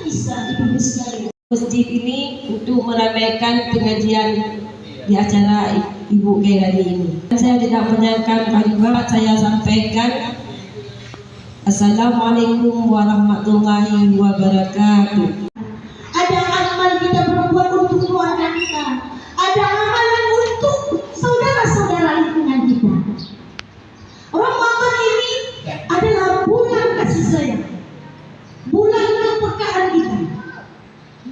bisa ibu sekalian. Masjid ini untuk meramaikan pengajian di acara Ibu Khairani ini. Saya tidak menyangka kalimat saya sampaikan. Assalamualaikum warahmatullahi wabarakatuh. Ada amal kita berbuat untuk keluarga kita, ada amalan untuk saudara-saudara lingkungan kita. Ramadan ini adalah bulan kasih sayang, bulan kepekaan kita,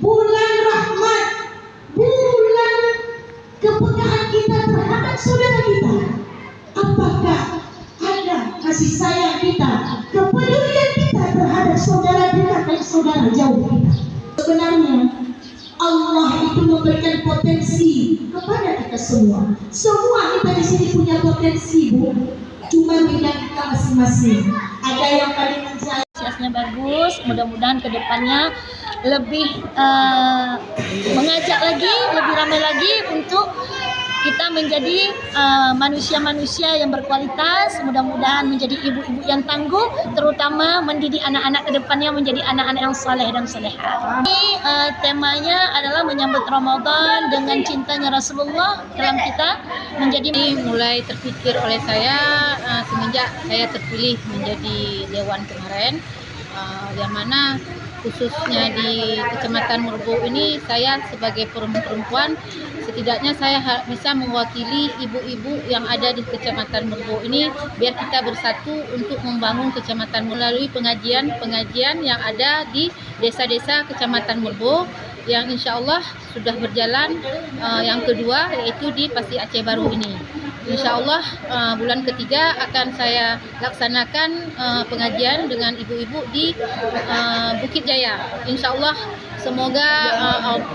bulan rahmat, bulan kepekaan kita terhadap saudara kita. Apakah ada kasih sayang kita, kepedulian kita terhadap saudara dekat dan saudara jauh kita? Sebenarnya Allah itu memberikan potensi kepada kita semua. Semua kita di sini punya potensi, Bu. Cuma bidang kita masing-masing. Ada yang paling menjadi Siasnya bagus, mudah-mudahan kedepannya lebih mengajak lagi, lebih ramai lagi untuk kita menjadi manusia-manusia yang berkualitas, mudah-mudahan menjadi ibu-ibu yang tangguh, terutama mendidik anak-anak kedepannya menjadi anak-anak yang saleh dan salehah. Ini temanya adalah menyambut Ramadan dengan cintanya Rasulullah dalam kita menjadi mulai terpikir oleh saya semenjak saya terpilih menjadi Dewan kemarin, yang mana khususnya di Kecamatan Merbau ini saya sebagai perempuan setidaknya saya bisa mewakili ibu-ibu yang ada di Kecamatan Merbau ini biar kita bersatu untuk membangun kecamatan melalui pengajian yang ada di desa-desa Kecamatan Merbau yang insya Allah sudah berjalan yang kedua yaitu di Pasi Aceh Baru ini. Insya Allah bulan ketiga akan saya laksanakan pengajian dengan ibu-ibu di Bukit Jaya. Insya Allah semoga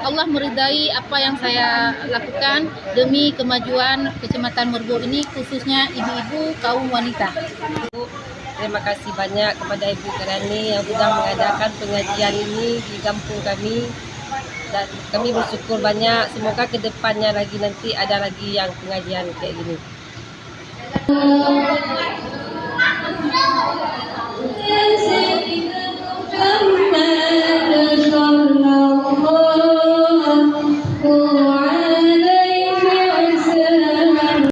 Allah meridai apa yang saya lakukan demi kemajuan Kecamatan Merbau ini khususnya ibu-ibu kaum wanita. Terima kasih banyak kepada Ibu Khairani yang sudah mengadakan pengajian ini di kampung kami. Dan kami bersyukur banyak, semoga kedepannya lagi nanti ada lagi yang pengajian kayak gini.